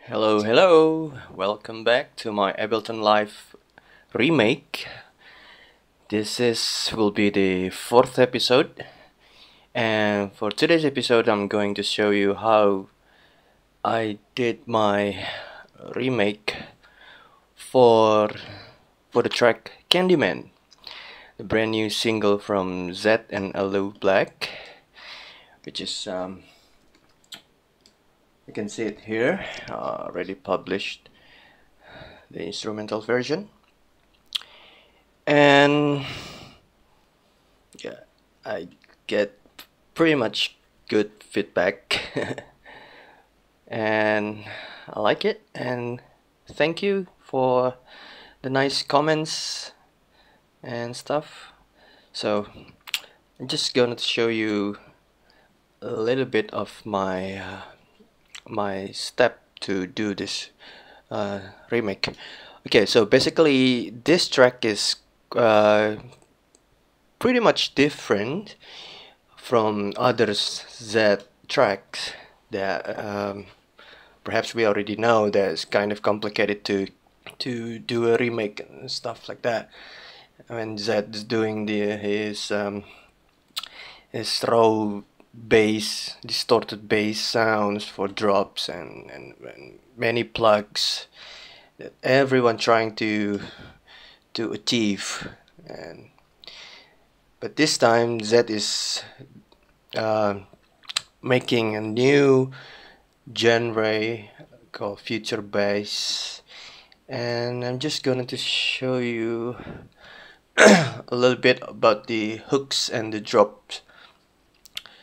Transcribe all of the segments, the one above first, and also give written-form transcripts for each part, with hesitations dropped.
Hello, hello! Welcome back to my Ableton Live remake. Will be the fourth episode, and for today's episode, I'm going to show you how I did my remake for the track Candyman, the brand new single from Zedd and Aloe Blacc, which is you can see it here, already published the instrumental version, and yeah, I get pretty much good feedback and I like it, and thank you for the nice comments and stuff. So I'm just gonna show you a little bit of my step to do this remake. Okay, so basically this track is pretty much different from other Zedd tracks that perhaps we already know that it's kind of complicated to do a remake and stuff like that. When Zedd is doing his raw bass, distorted bass sounds for drops and many plugs that everyone trying to achieve, but this time Zedd is making a new genre called future bass, and I'm just going to show you a little bit about the hooks and the drops.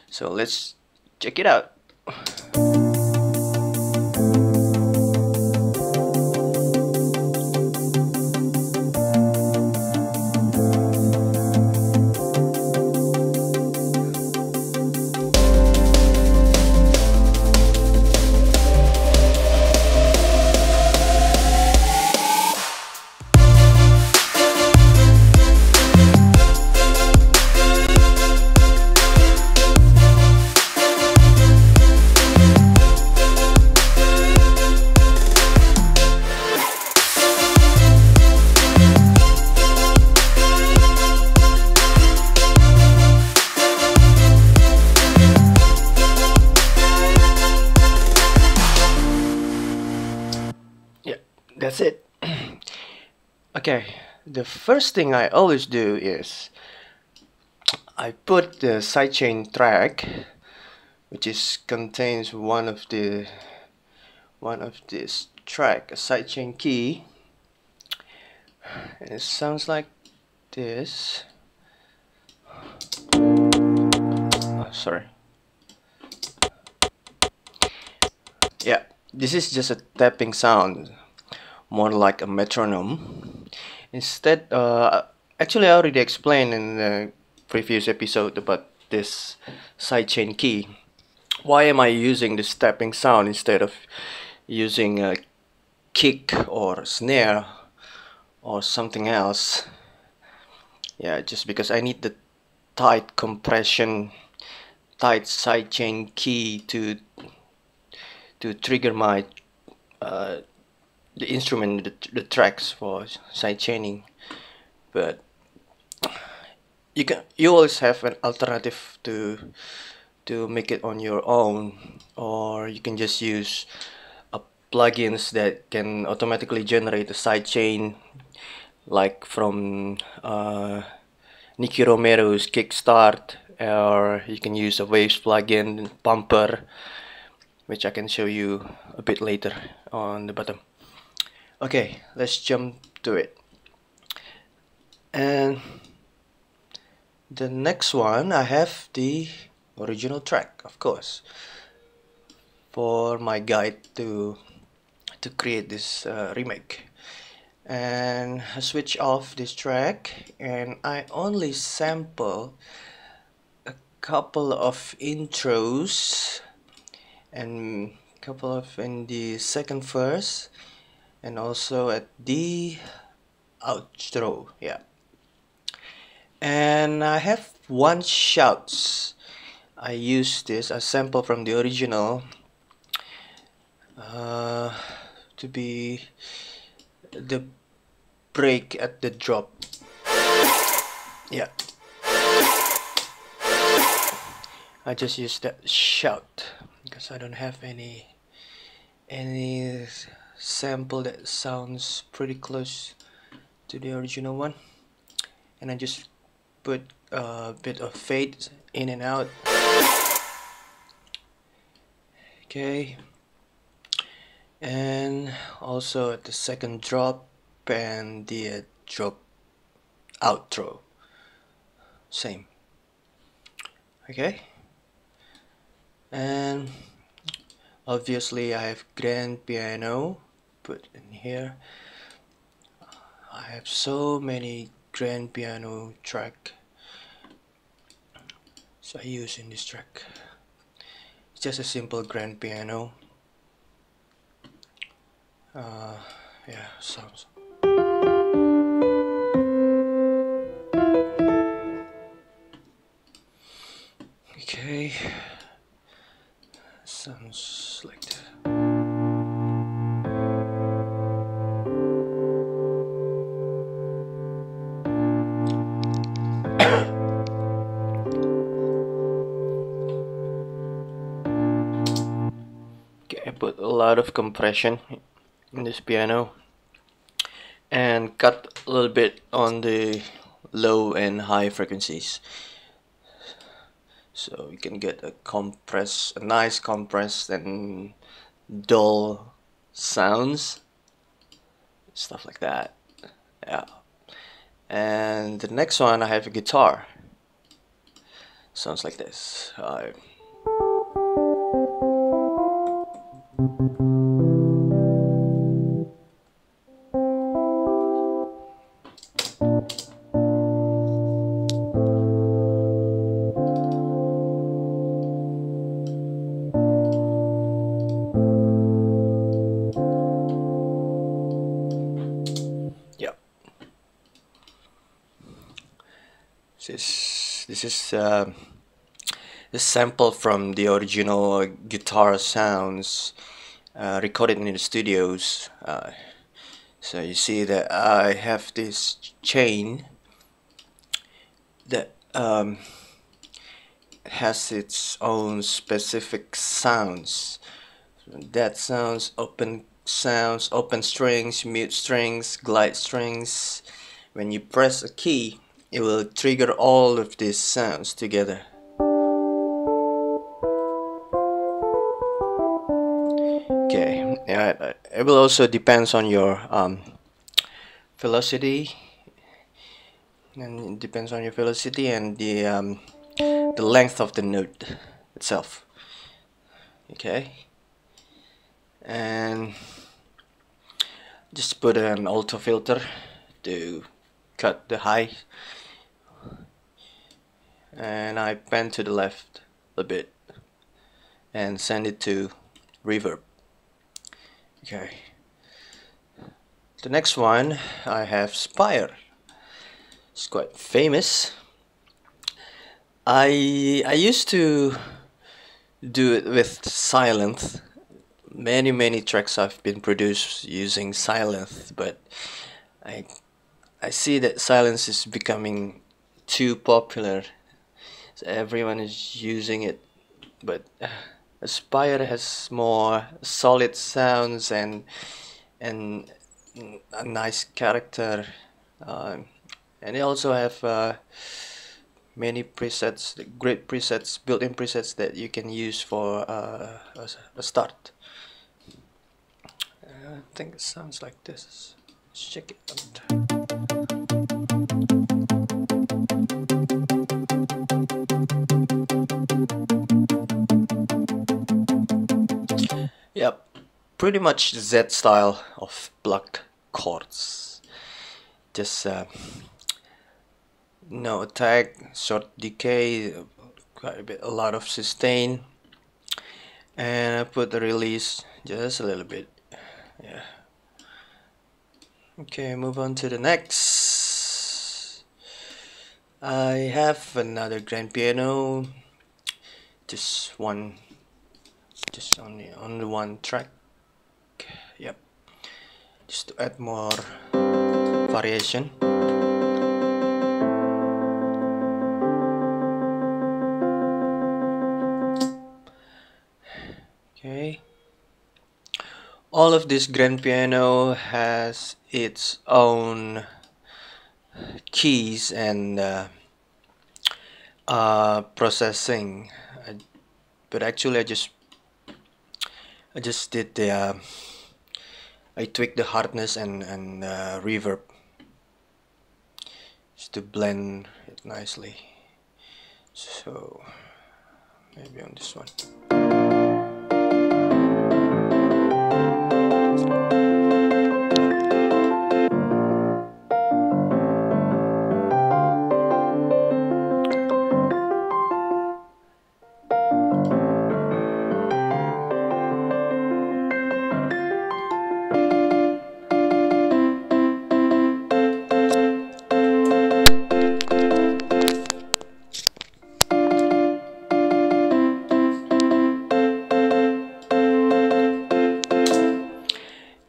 So let's check it out. That's it. Okay, the first thing I always do is I put the sidechain track, which contains one of this track, a sidechain key, and it sounds like this. Oh, sorry. Yeah, this is just a tapping sound, more like a metronome. Instead, actually I already explained in the previous episode about this sidechain key. Why am I using this tapping sound instead of using a kick or snare or something else? Yeah, just because I need the tight compression, tight sidechain key to trigger my the instrument, the tracks for sidechaining. But you always have an alternative to make it on your own, or you can just use plugins that can automatically generate a sidechain, like from Nicky Romero's Kickstart, or you can use a Waves plugin, Pumper, which I can show you a bit later on the bottom. Okay, let's jump to it. And the next one, I have the original track, of course, for my guide to create this remake. And I switch off this track, and I only sample a couple of intros and couple of in the second verse, and also at the outro. Yeah, and I have one shouts. I use this, a sample from the original to be the break at the drop. Yeah, I just use that shout because I don't have any sample that sounds pretty close to the original one, and I just put a bit of fade in and out. Okay, and also at the second drop and the drop outro, same. Okay, and obviously I have grand piano put in here. I have so many grand piano track, so I use in this track. It's just a simple grand piano. Yeah, sounds. Okay, sounds like that. Okay, I put a lot of compression in this piano and cut a little bit on the low and high frequencies, so you can get a nice compressed and dull sounds, stuff like that. Yeah. And the next one, I have a guitar. Sounds like this. Yeah. This is the sample from the original guitar sounds recorded in the studios. So you see that I have this chain that has its own specific sounds. That sounds, open strings, mute strings, glide strings. When you press a key, it will trigger all of these sounds together. Okay, yeah, it will also depends on your velocity, and it depends on your velocity and the length of the note itself. Okay, and just put an auto filter to cut the high, and I pan to the left a bit and send it to reverb. Okay, the next one I have Spire. It's quite famous. I used to do it with Silent. Many tracks have been produced using Silent, but I see that Silence is becoming too popular, so everyone is using it. But Aspire has more solid sounds and a nice character, and they also have many presets, great presets, built-in presets that you can use for a start. I think it sounds like this. Let's check it out. Yep, pretty much Zedd style of plucked chords. Just no attack, short decay, quite a lot of sustain, and I put the release just a little bit. Yeah. Okay, move on to the next. I have another grand piano, just only one track. Yep, just to add more variation. Okay, all of this grand piano has its own keys and processing, but actually I just did the I tweaked the hardness and reverb just to blend it nicely. So maybe on this one.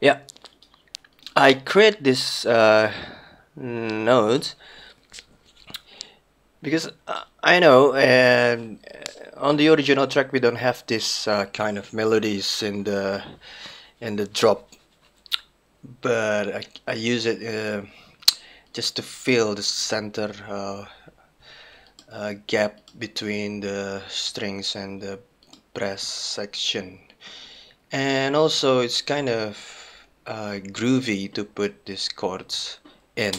Yeah, I create this notes because I know on the original track we don't have this kind of melodies in the drop, but I use it just to fill the center gap between the strings and the brass section, and also it's kind of groovy to put these chords in.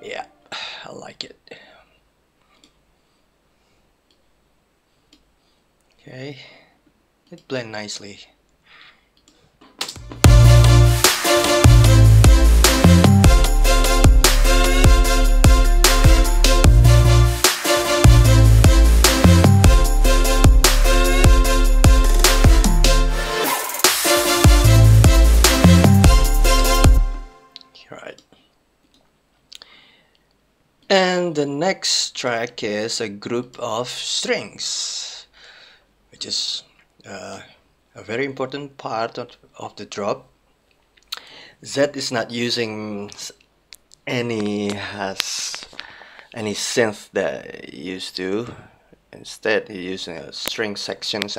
Yeah, I like it. Okay, it blends nicely. Right. And the next track is a group of strings, which is a very important part of the drop. Zedd is not using any synth that he used to. Instead, he using string sections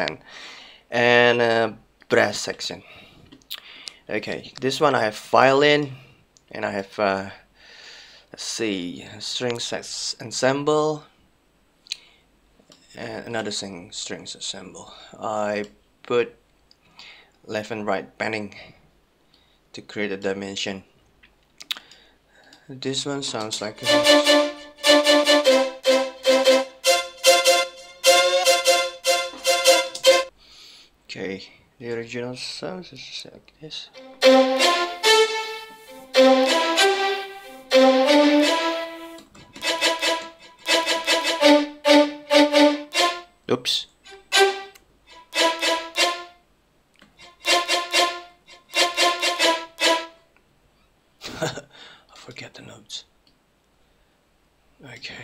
and brass section. Okay, this one I have violin, and I have let's see, string ensemble and another strings ensemble. I put left and right panning to create a dimension. This one sounds like okay, the original sounds is like this. Oops. I forget the notes. Okay.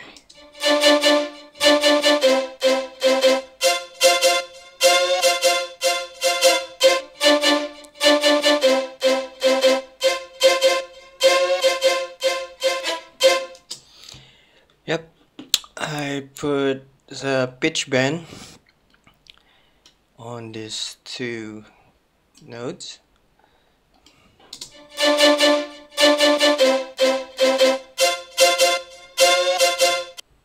Yep, I put the pitch bend on these two notes.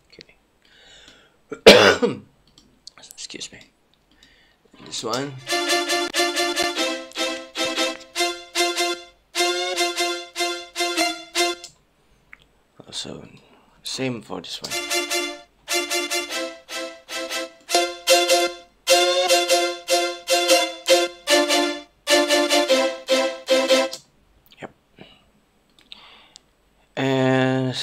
Okay. Excuse me. This one. Also, same for this one. Yep. And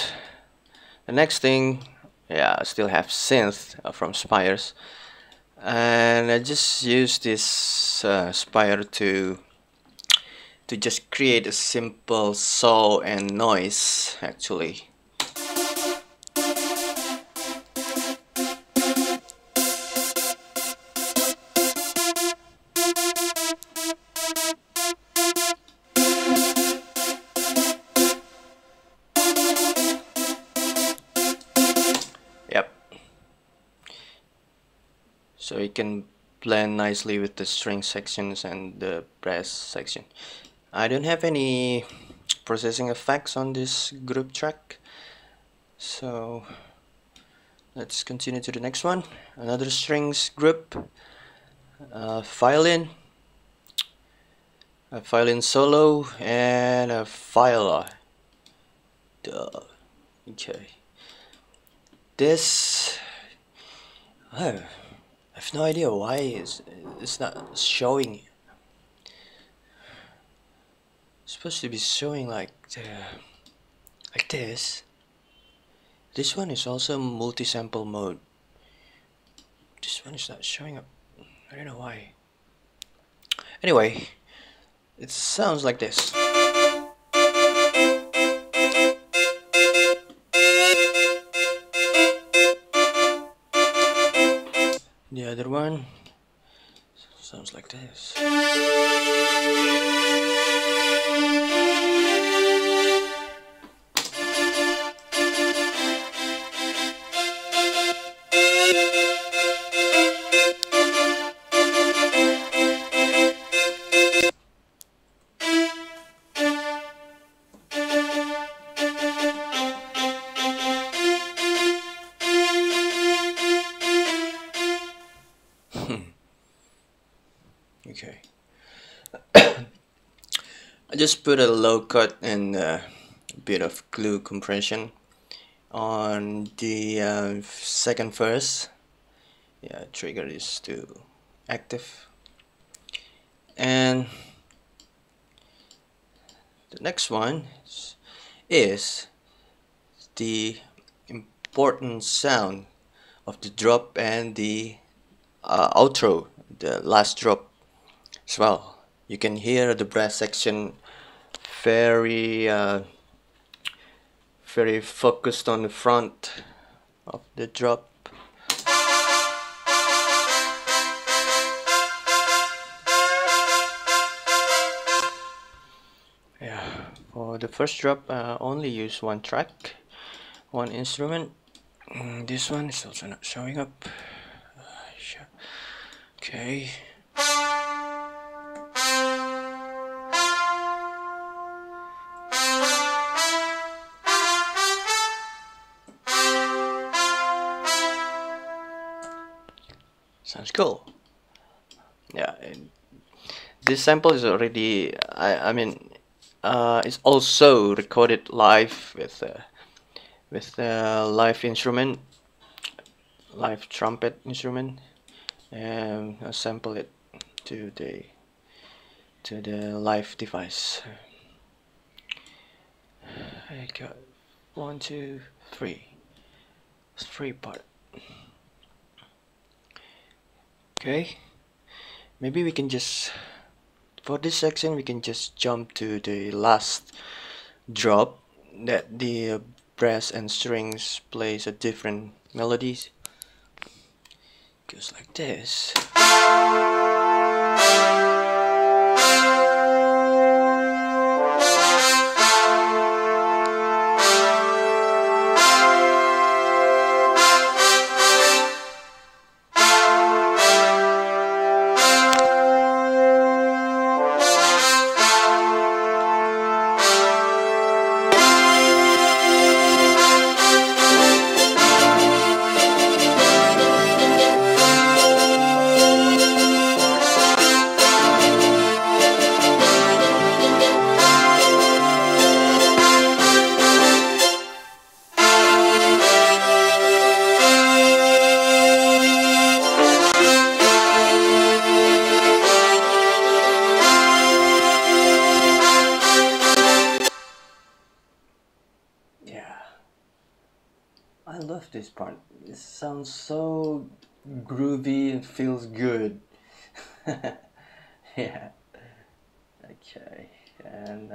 the next thing, yeah, I still have synth from Spires, and I just use this Spire to to just create a simple saw and noise actually. Yep. So it can blend nicely with the string sections and the brass section. I don't have any processing effects on this group track, so let's continue to the next one. Another strings group, violin, a violin solo, and a viola. Duh. Okay. This, I have no idea why it's not showing. It's supposed to be showing like this. This one is also multi-sample mode. This one is not showing up. I don't know why. Anyway, it sounds like this. The other one sounds like this. Okay. I just put a low cut and a bit of glue compression on the second verse. Yeah, trigger is to active. And the next one is the important sound of the drop and the outro, the last drop as well. You can hear the brass section very very focused on the front of the drop. Yeah, for the first drop I only use one track, one instrument. This one is also not showing up. Okay. Sounds cool. Yeah, and this sample is already, I mean, it's also recorded live with live instrument, live trumpet instrument, and I sample it to the live device. I got 1, 2, 3. It's 3 part. Okay, maybe we can just, for this section we can just jump to the last drop that the brass and strings plays a different melodies. Goes like this. I love this part. It sounds so groovy and feels good. Yeah. Okay. and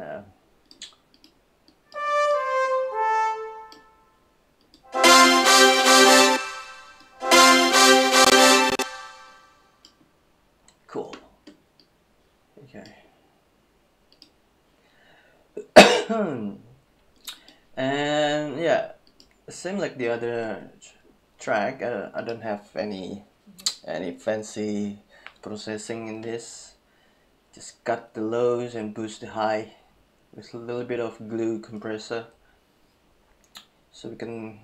cool. Okay. And yeah, same like the other track. I don't have any fancy processing in this. Just cut the lows and boost the high with a little bit of glue compressor, so we can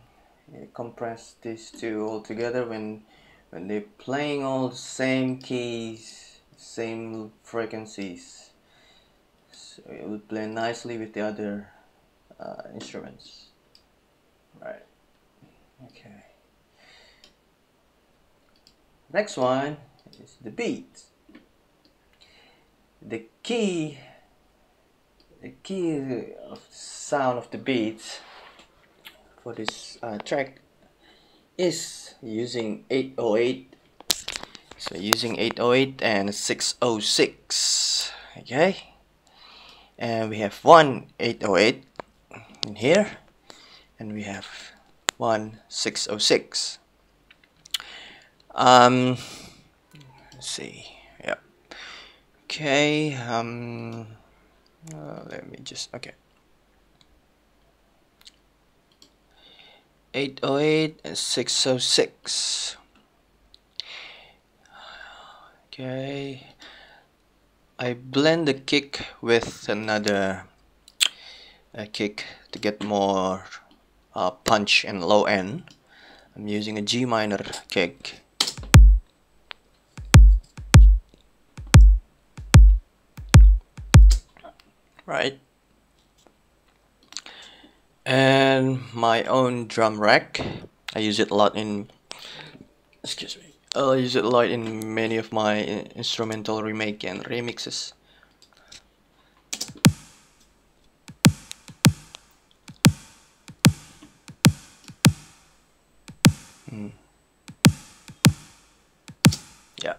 compress these two all together when they're playing all the same keys, same frequencies. So it will blend nicely with the other instruments. Right. Okay. Next one is the beat. The key of sound of the beat for this track is using 808. So using 808 and 606. Okay. And we have one 808 in here, and we have one 606. Let's see. Yep. Okay. Let me just, okay. 808 and 606. Okay. I blend the kick with another kick to get more punch and low end. I'm using a G minor kick. Right. And my own drum rack. I use it a lot in, excuse me, I use it a lot in many of my instrumental remake and remixes. Yeah,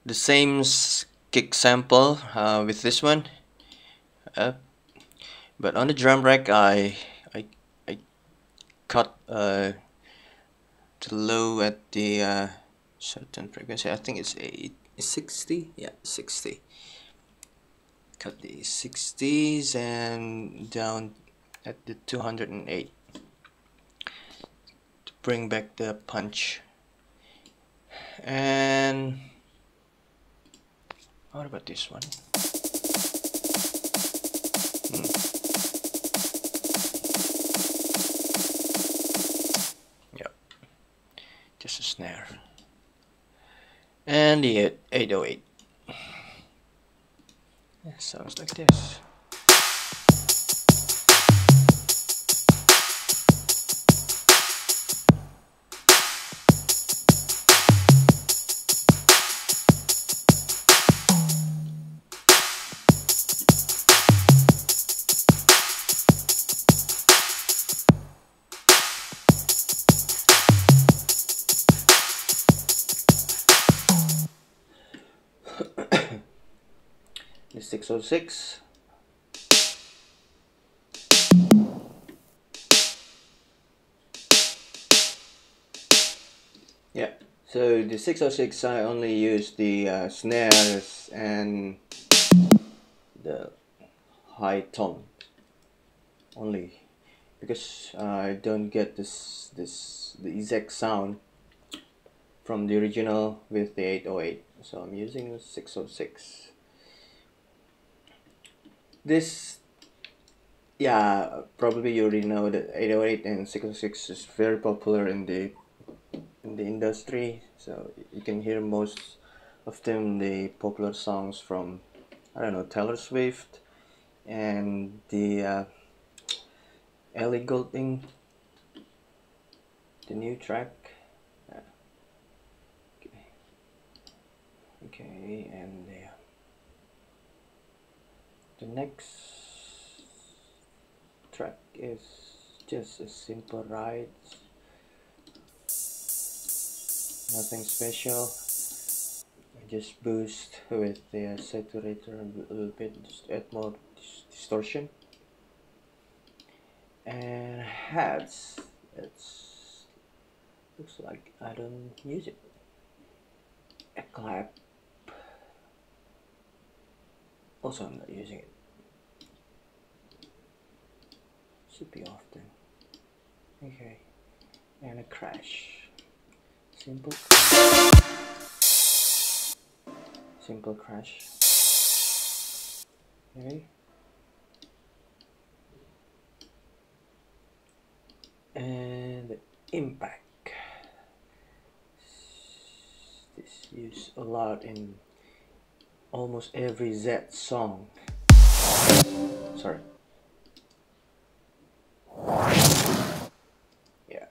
the same kick sample with this one, but on the drum rack I cut the low at the certain frequency. I think it's 60. Yeah, 60. Cut the 60s and down at the 208 to bring back the punch. And what about this one? Yep, just a snare. And the 808. Yeah, sounds like this. The 606. Yeah, so the 606 I only use the snares and the high tone only, because I don't get the exact sound from the original with the 808, so I'm using the 606. This, yeah, probably you already know that 808 and 606 is very popular in the industry, so you can hear most of them the popular songs from, I don't know, Taylor Swift and the Ellie Goulding, the new track. Okay, and the next track is just a simple ride, nothing special. I just boost with the saturator a little bit, just add more distortion. And hats, it's looks like I don't use it. A clap, also I'm not using it. Should be often. Okay, and a crash. Simple crash. Okay. And the impact. This used a lot in almost every Zedd song. Sorry. Yeah.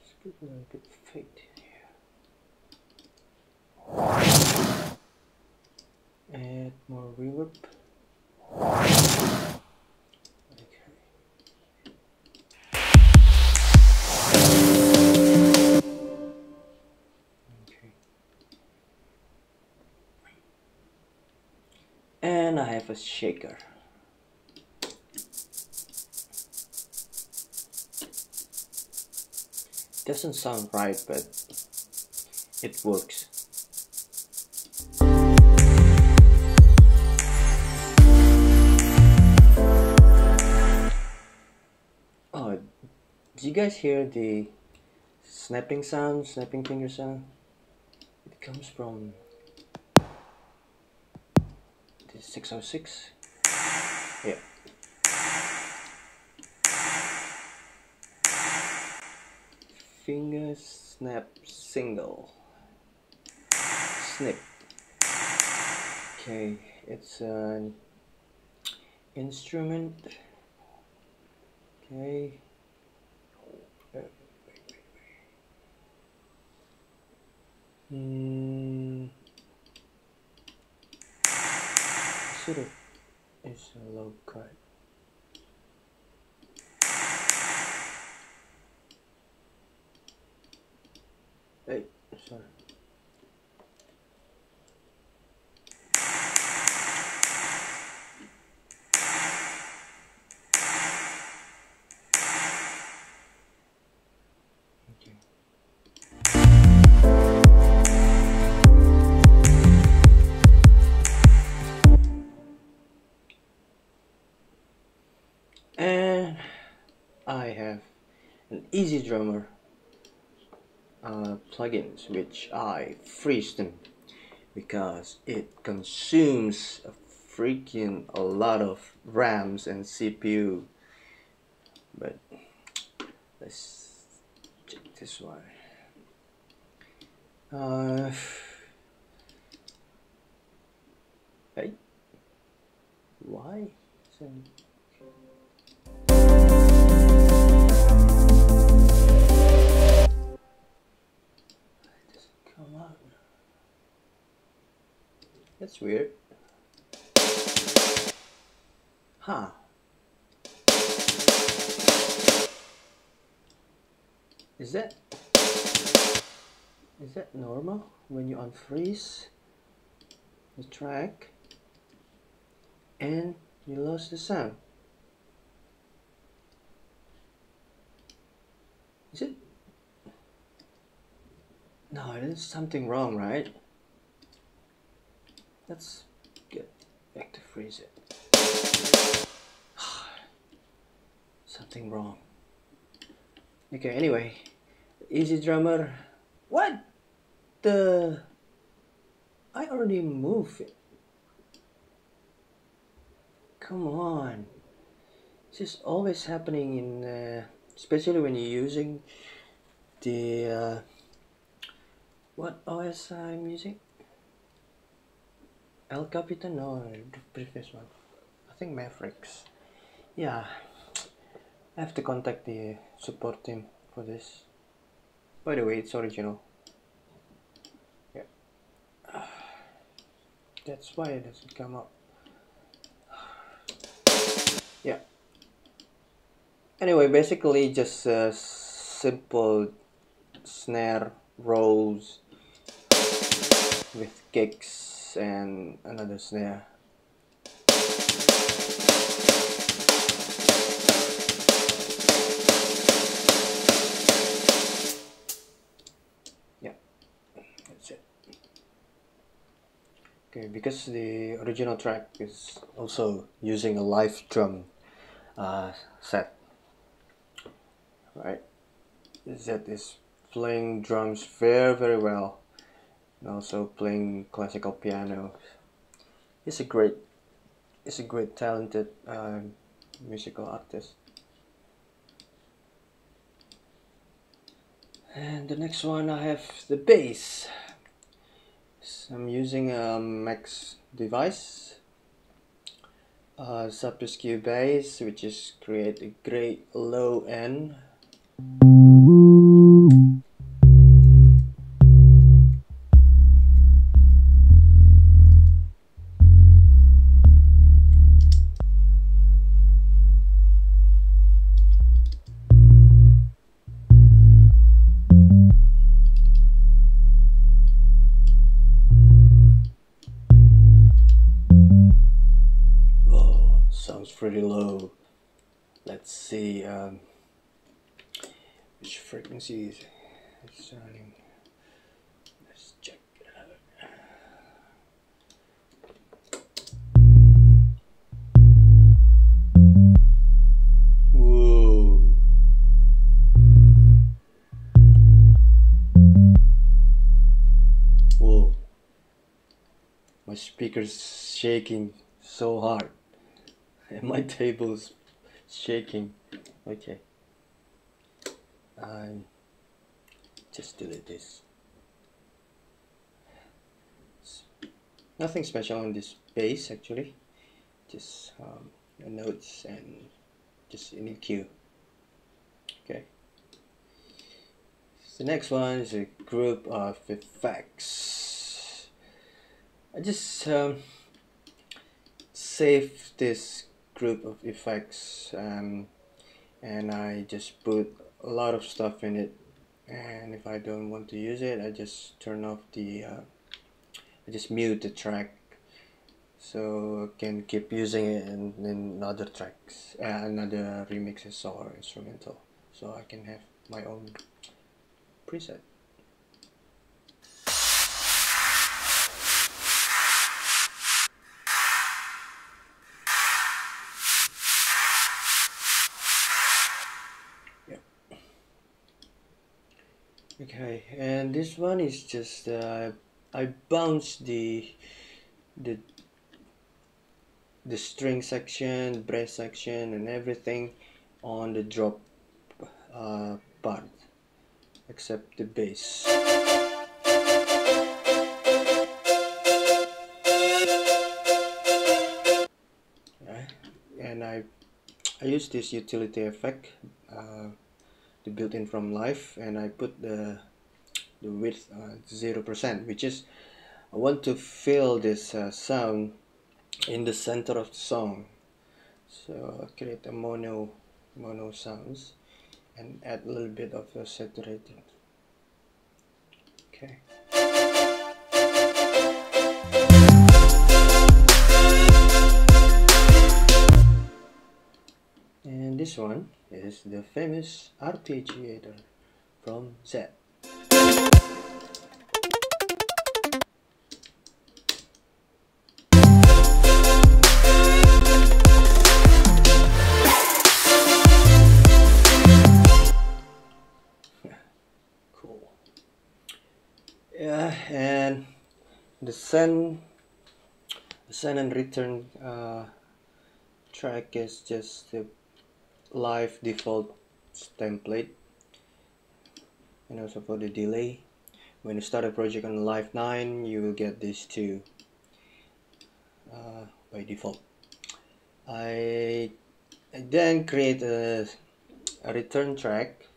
Let's get a little bit fade in here. Add more reverb. And I have a shaker. Doesn't sound right, but it works. Oh, did you guys hear the snapping sound, snapping finger sound? It comes from the 606. Yeah. Finger snap single. Snip. Okay, it's an instrument. Okay. Sort of is a low cut. Hey, sorry. Okay. And I have an Easy Drummer plugins, which I freeze them because it consumes a lot of RAMs and CPU. But let's check this one. Hey, why? Come on. That's weird. Huh. Is that normal when you unfreeze the track and you lost the sound? Is it? No, there's something wrong, right? Let's get back to freeze it. Something wrong. Okay, anyway, Easy Drummer. What the? I already moved it. Come on. This is always happening in, especially when you're using the, what OS I'm using? El Capitan? No, the previous one. I think Mavericks. Yeah, I have to contact the support team for this. By the way, it's original. Yeah. That's why it doesn't come up. Yeah. Anyway, basically just a simple snare rolls with kicks and another snare. Zedd. Okay, because the original track is also using a live drum set, right? Zedd is playing drums very well, and also playing classical piano. He's a great talented musical artist. And the next one, I have the bass. So I'm using a Max device, sub-EQ bass, which is create a great low end. Oh, sounds pretty low. Let's see which frequency is it's running. Let's check it out. Whoa. Whoa. My speaker's shaking so hard. And my table's shaking. Okay. I just delete this. Nothing special on this bass actually. Just notes and just an EQ. Okay. The next one is a group of effects. I just save this group of effects and I just put a lot of stuff in it, and if I don't want to use it, I just turn off the I just mute the track so I can keep using it in other tracks, another remixes or instrumental, so I can have my own preset. Okay, and this one is just I bounce the string section, brass section, and everything on the drop part, except the bass. Right. And I use this utility effect, the built-in from Live, and I put the width 0%, which is I want to feel this sound in the center of the song. So I create a mono sounds and add a little bit of saturated. Okay. And this one is the famous arpeggiator from Zedd. Cool. Yeah, and the send and return track is just the live default template, and also for the delay, when you start a project on Live 9 you will get these two by default. I then create a return track,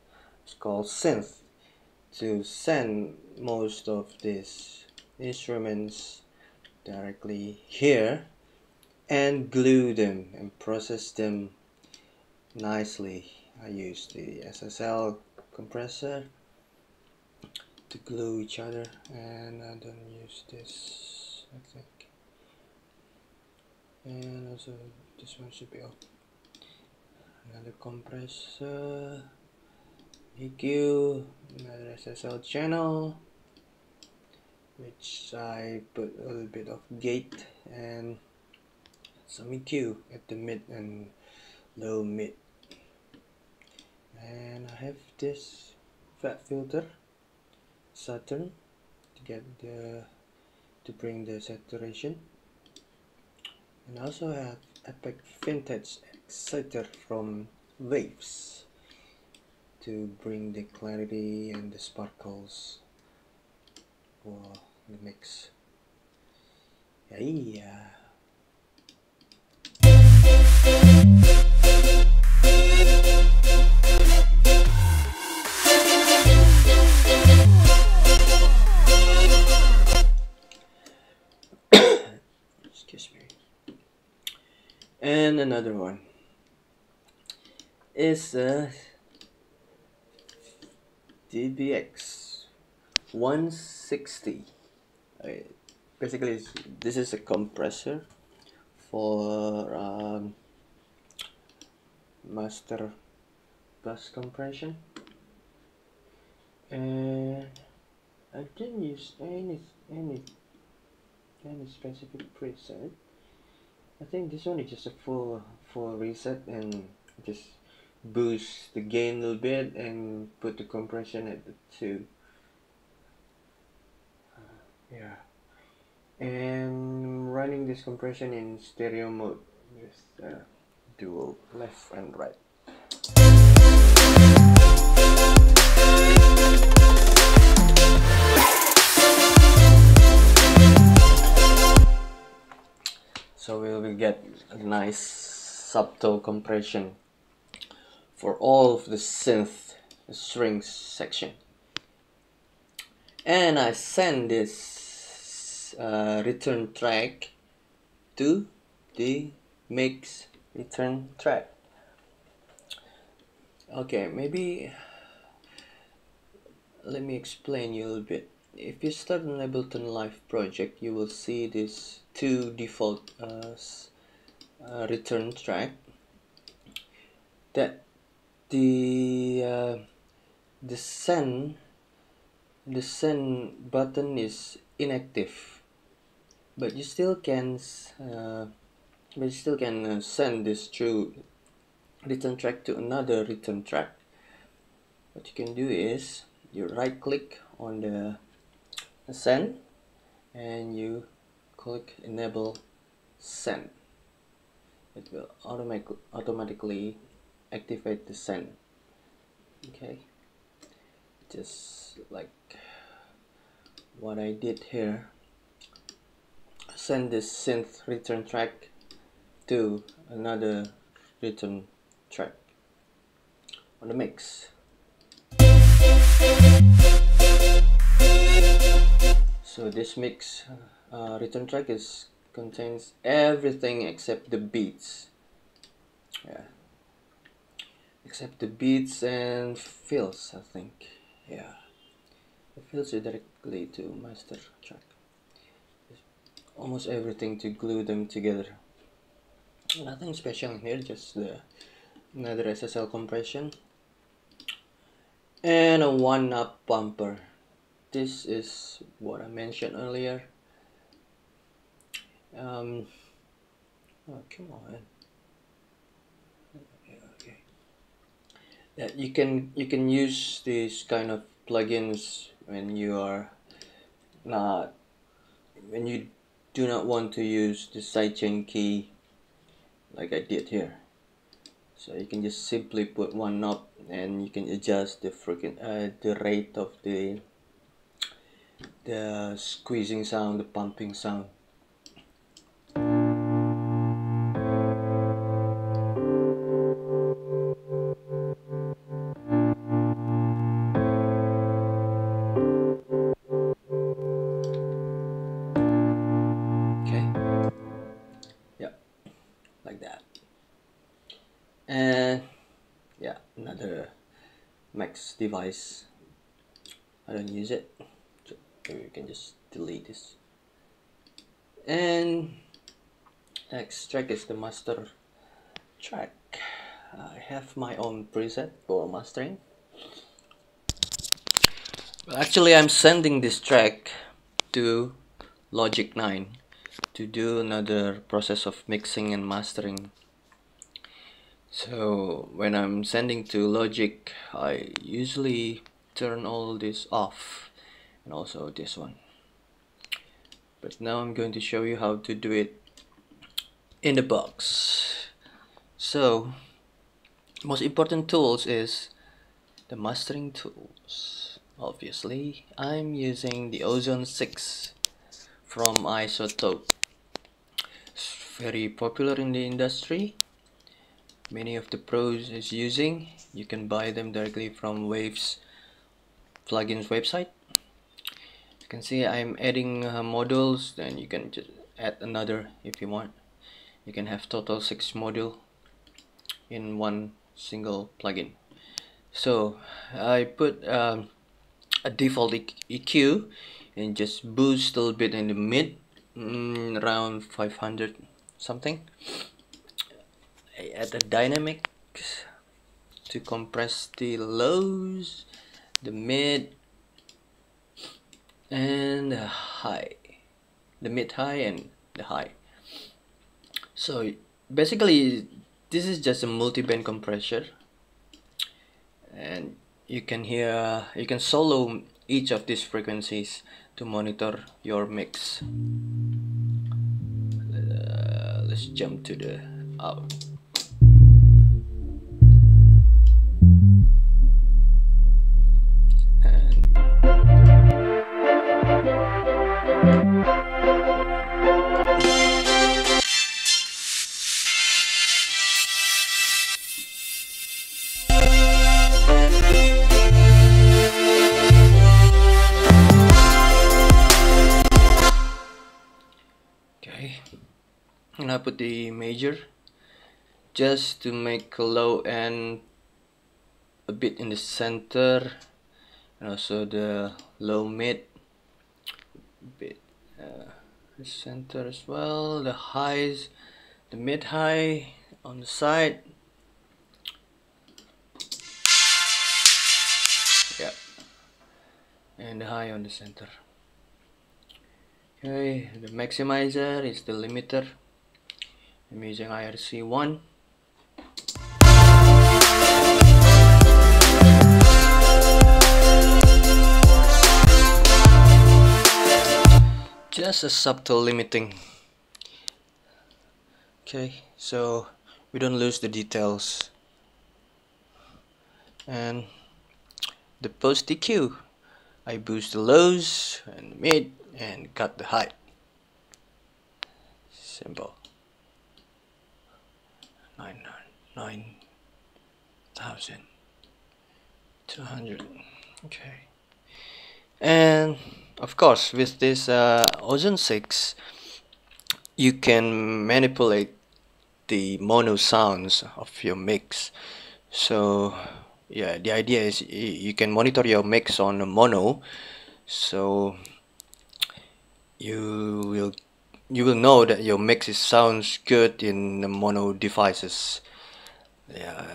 it's called synth, to send most of these instruments directly here and glue them and process them nicely. I use the SSL compressor to glue each other, and I don't use this, I think, and also this one should be off. Another compressor, EQ, another SSL channel, which I put a little bit of gate and some EQ at the mid and low mid. And I have this fat filter Saturn to get to bring the saturation, and I also have Epic Vintage Exciter from Waves to bring the clarity and the sparkles for the mix. Yeah. Excuse me. And another one is DBX 160. Basically, this is a compressor for master bus compression, and I didn't use any specific preset. I think this one is just a full reset and just boost the gain a little bit and put the compression at the 2. Yeah, and running this compression in stereo mode with dual left and right. So we will get a nice subtle compression for all of the synth strings section. And I send this return track to the mix return track. Okay, maybe let me explain you a little bit. If you start an Ableton Live project, you will see these 2 default return track. That the send button is inactive, but you still can send this through return track to another return track. What you can do is you right click on the send and you click enable send. It will automatically activate the send. Okay, just like what I did here. Send this synth return track to another return track on the mix. So this mix return track contains everything except the beats. Yeah, except the beats and fills, I think. Yeah, the fills are directly to master track. Almost everything to glue them together. Nothing special in here, just another SSL compression and a 1-up bumper. This is what I mentioned earlier. Oh, come on. Okay. That you can use these kind of plugins when you do not want to use the sidechain key like I did here. So you can just simply put 1-up and you can adjust the rate of the squeezing sound, the pumping sound. Okay, yeah, like that. And yeah, another Max device. I don't use it, so maybe we can just delete this. And next track is the master track. I have my own preset for mastering. Well, actually, I'm sending this track to Logic 9 to do another process of mixing and mastering. So when I'm sending to Logic, I usually turn all this off, and also this one. But now I'm going to show you how to do it in the box. So most important tools is the mastering tools. Obviously I'm using the Ozone 6 from Isotope. It's very popular in the industry. Many of the pros is using. You can buy them directly from Waves plugins website. You can see I'm adding modules, then you can just add another if you want. You can have total 6 module in one single plugin. So I put a default EQ and just boost a little bit in the mid, around 500 something. I add a dynamic to compress the lows, the mid, and the high, the mid high and the high. So basically this is just a multi-band compressor, and you can solo each of these frequencies to monitor your mix. Let's jump to the out. Okay, and I put the major just to make a low end a bit in the center, and also the low mid bit the center as well, the highs, the mid high on the side. Yeah, and the high on the center. Okay, the maximizer is the limiter. I'm using IRC1. Just a subtle limiting. Okay, so we don't lose the details. And the post EQ, I boost the lows and mid and cut the high. Simple. 9,200. Okay. And of course, with this Ozone 6, you can manipulate the mono sounds of your mix. So yeah, the idea is you can monitor your mix on a mono, so you will know that your mix sounds good in the mono devices. Yeah,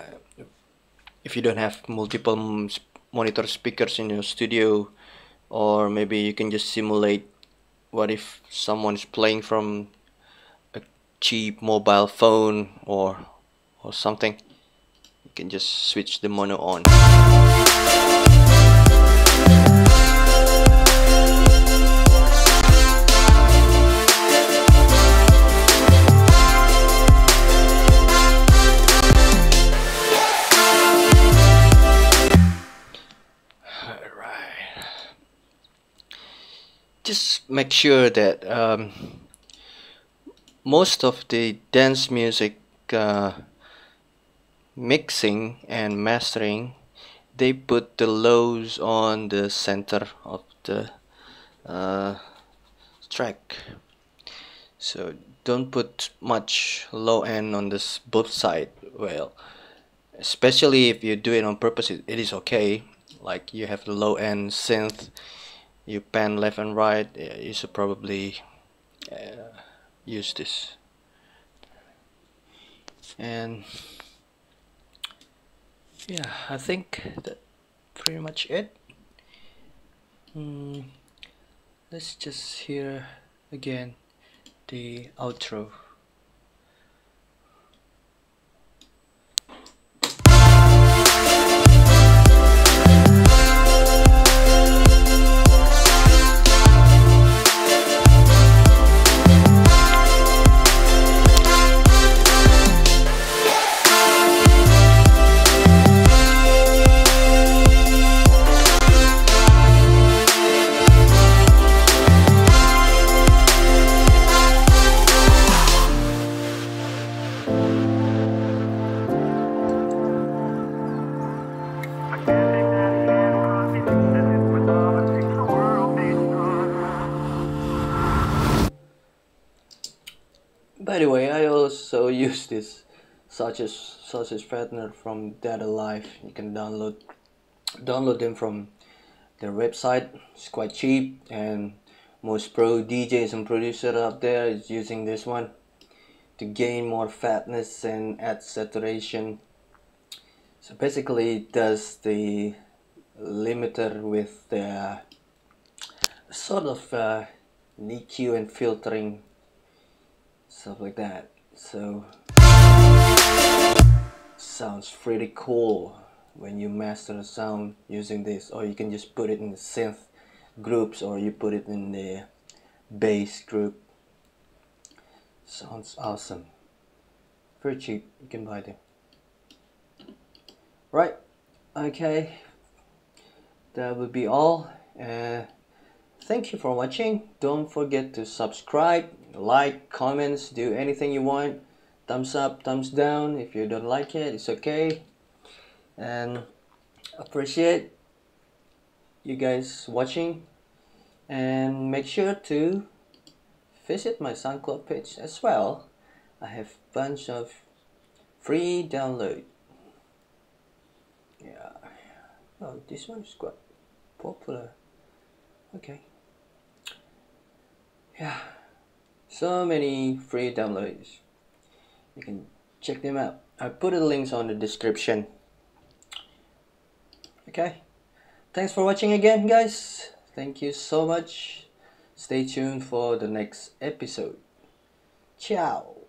if you don't have multiple monitor speakers in your studio, or maybe you can just simulate what if someone's playing from a cheap mobile phone or something. You can just switch the mono on. Just make sure that most of the dance music mixing and mastering, they put the lows on the center of the track. So don't put much low end on this both side. Well, especially if you do it on purpose, it is okay. Like you have the low end synth, you pan left and right, you should probably use this. And yeah, I think that's pretty much it. let's just hear again the outro. By the way, I also use this sausage fattener from Dead Alive. You can download them from their website. It's quite cheap, and most pro DJs and producers out there is using this one to gain more fatness and add saturation. So basically it does the limiter with the sort of EQ and filtering, stuff like that. So sounds pretty cool when you master a sound using this, or you can just put it in the synth groups, or you put it in the bass group. Sounds awesome. Very cheap, you can buy them. Right, okay, that would be all. Thank you for watching. Don't forget to subscribe, like, comments, do anything you want. Thumbs up, thumbs down. If you don't like it, it's okay. And appreciate you guys watching. And make sure to visit my SoundCloud page as well. I have a bunch of free download. Yeah. Oh, this one is quite popular. Okay. Yeah, so many free downloads. You can check them out. I put the links on the description. Okay, thanks for watching again, guys. Thank you so much. Stay tuned for the next episode. Ciao.